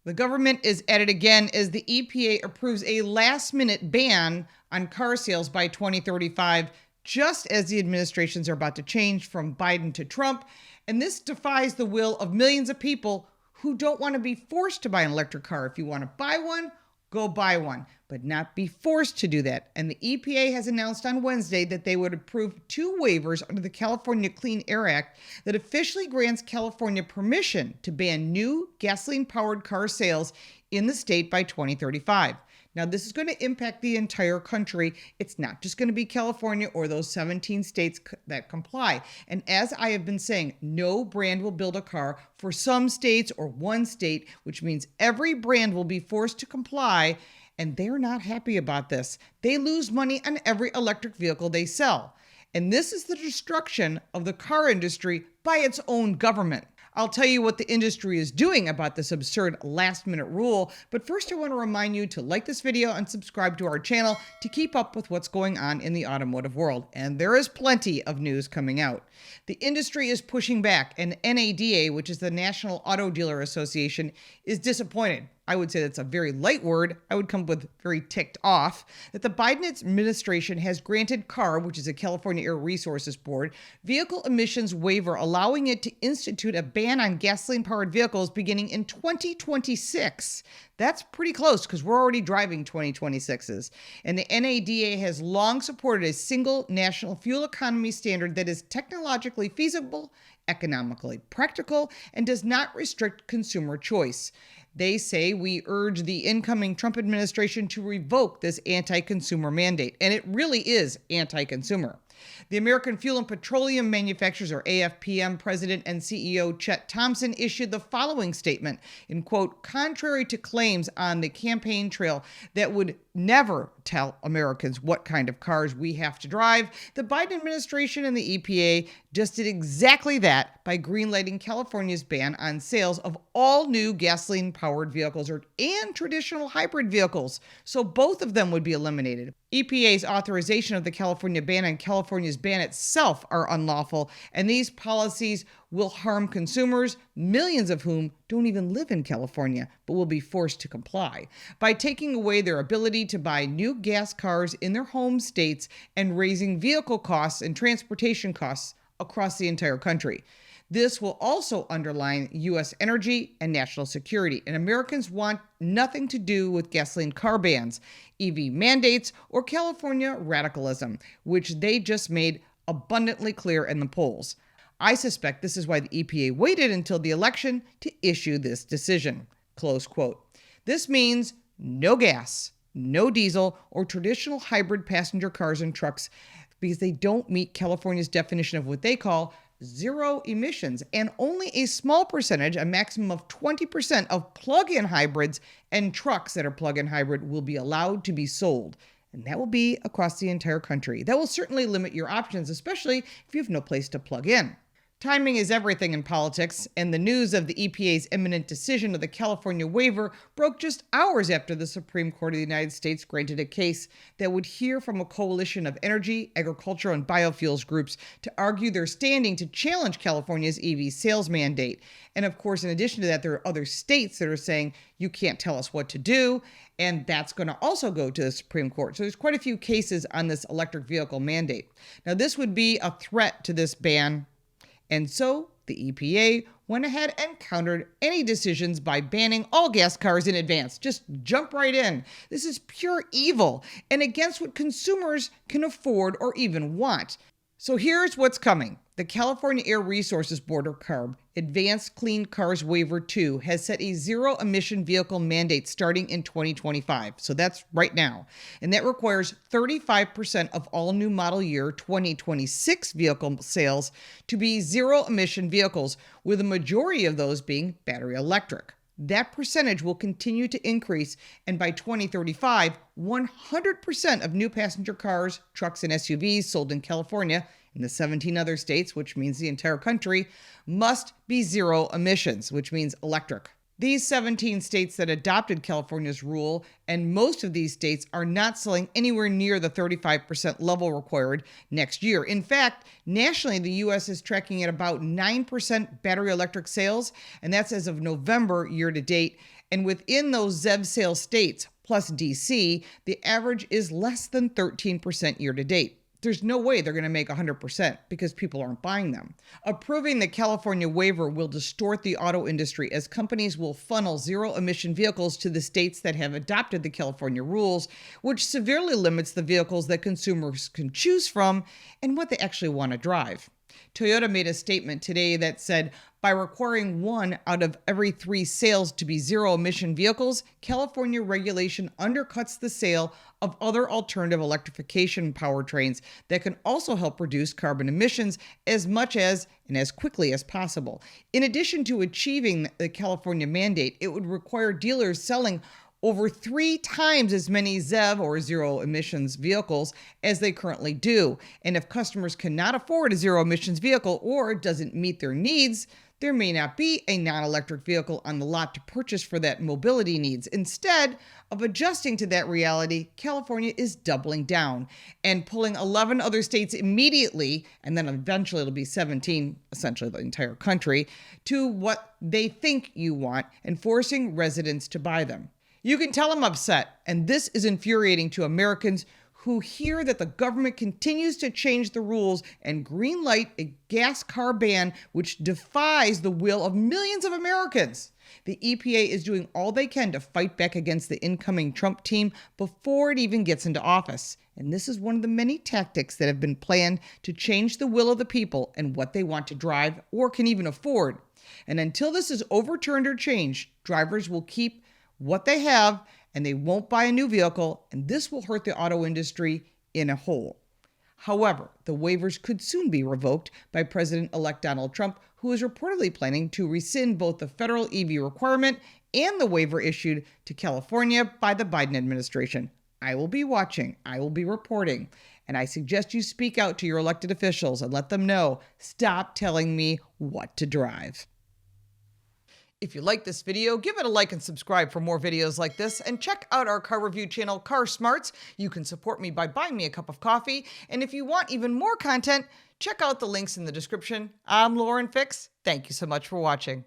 The government is at it again as the EPA approves a last-minute ban on car sales by 2035, just as the administrations are about to change from Biden to Trump. And this defies the will of millions of people who don't want to be forced to buy an electric car. If you want to buy one, go buy one, but not be forced to do that. And the EPA has announced on Wednesday that they would approve 2 waivers under the California Clean Air Act that officially grants California permission to ban new gasoline-powered car sales in the state by 2035. Now, this is going to impact the entire country. It's not just going to be California or those 17 states that comply. And as I have been saying, no brand will build a car for some states or one state, which means every brand will be forced to comply. And they're not happy about this. They lose money on every electric vehicle they sell. And this is the destruction of the car industry by its own government. I'll tell you what the industry is doing about this absurd last-minute rule, but first I want to remind you to like this video and subscribe to our channel to keep up with what's going on in the automotive world. And there is plenty of news coming out. The industry is pushing back, and NADA, which is the National Auto Dealer Association, is disappointed. I would say that's a very light word. I would come up with very ticked off that the Biden administration has granted CARB, which is a California Air Resources Board, vehicle emissions waiver, allowing it to institute a ban on gasoline-powered vehicles beginning in 2026. That's pretty close because we're already driving 2026s. And the NADA has long supported a single national fuel economy standard that is technologically feasible, economically practical, and does not restrict consumer choice. They say we urge the incoming Trump administration to revoke this anti-consumer mandate. And it really is anti-consumer. The American Fuel and Petroleum Manufacturers, or AFPM, President and CEO Chet Thompson issued the following statement in, quote, contrary to claims on the campaign trail that would never tell Americans what kind of cars we have to drive, the Biden administration and the EPA just did exactly that by greenlighting California's ban on sales of all new gasoline-powered vehicles and traditional hybrid vehicles. So both of them would be eliminated. EPA's authorization of the California ban and California's ban itself are unlawful, and these policies will harm consumers, millions of whom don't even live in California, but will be forced to comply, by taking away their ability to buy new gas cars in their home states and raising vehicle costs and transportation costs across the entire country. This will also undermine U.S. energy and national security, and Americans want nothing to do with gasoline car bans, EV mandates, or California radicalism, which they just made abundantly clear in the polls. I suspect this is why the EPA waited until the election to issue this decision. Close quote. This means no gas, no diesel, or traditional hybrid passenger cars and trucks because they don't meet California's definition of what they call zero emissions, and only a small percentage, a maximum of 20% of plug-in hybrids and trucks that are plug-in hybrid will be allowed to be sold. And that will be across the entire country. That will certainly limit your options, especially if you have no place to plug in. Timing is everything in politics, and the news of the EPA's imminent decision of the California waiver broke just hours after the Supreme Court of the United States granted a case that would hear from a coalition of energy, agricultural, and biofuels groups to argue their standing to challenge California's EV sales mandate. And of course, in addition to that, there are other states that are saying, you can't tell us what to do, and that's going to also go to the Supreme Court. So there's quite a few cases on this electric vehicle mandate. Now, this would be a threat to this ban. And so the EPA went ahead and countered any decisions by banning all gas cars in advance. Just jump right in. This is pure evil and against what consumers can afford or even want. So here's what's coming. The California Air Resources Board, or CARB, Advanced Clean Cars Waiver 2, has set a zero-emission vehicle mandate starting in 2025. So that's right now. And that requires 35% of all new model year 2026 vehicle sales to be zero-emission vehicles, with a majority of those being battery electric. That percentage will continue to increase, and by 2035, 100% of new passenger cars, trucks, and SUVs sold in California and the 17 other states, which means the entire country, must be zero emissions, which means electric. These 17 states that adopted California's rule, and most of these states are not selling anywhere near the 35% level required next year. In fact, nationally, the U.S. is tracking at about 9% battery electric sales, and that's as of November year to date. And within those ZEV sale states, plus DC, the average is less than 13% year to date. There's no way they're going to make 100% because people aren't buying them. Approving the California waiver will distort the auto industry as companies will funnel zero-emission vehicles to the states that have adopted the California rules, which severely limits the vehicles that consumers can choose from and what they actually want to drive. Toyota made a statement today that said, by requiring 1 out of every 3 sales to be zero-emission vehicles, California regulation undercuts the sale of other alternative electrification powertrains that can also help reduce carbon emissions as much as and as quickly as possible. In addition to achieving the California mandate, it would require dealers selling over 3 times as many ZEV or zero emissions vehicles as they currently do. And if customers cannot afford a zero emissions vehicle or it doesn't meet their needs, there may not be a non-electric vehicle on the lot to purchase for that mobility needs. Instead of adjusting to that reality, California is doubling down and pulling 11 other states immediately, and then eventually it'll be 17, essentially the entire country, to what they think you want and forcing residents to buy them. You can tell I'm upset, and this is infuriating to Americans who hear that the government continues to change the rules and greenlight a gas car ban which defies the will of millions of Americans. The EPA is doing all they can to fight back against the incoming Trump team before it even gets into office. And this is one of the many tactics that have been planned to change the will of the people and what they want to drive or can even afford. And until this is overturned or changed, drivers will keep what they have and they won't buy a new vehicle, and this will hurt the auto industry in a whole. However, the waivers could soon be revoked by President-elect Donald Trump, who is reportedly planning to rescind both the federal EV requirement and the waiver issued to California by the Biden administration. I will be watching, I will be reporting, and I suggest you speak out to your elected officials and let them know, stop telling me what to drive. If you like this video, give it a like and subscribe for more videos like this, and check out our car review channel, Car Smarts. You can support me by buying me a cup of coffee, and if you want even more content, check out the links in the description. I'm Lauren Fix. Thank you so much for watching.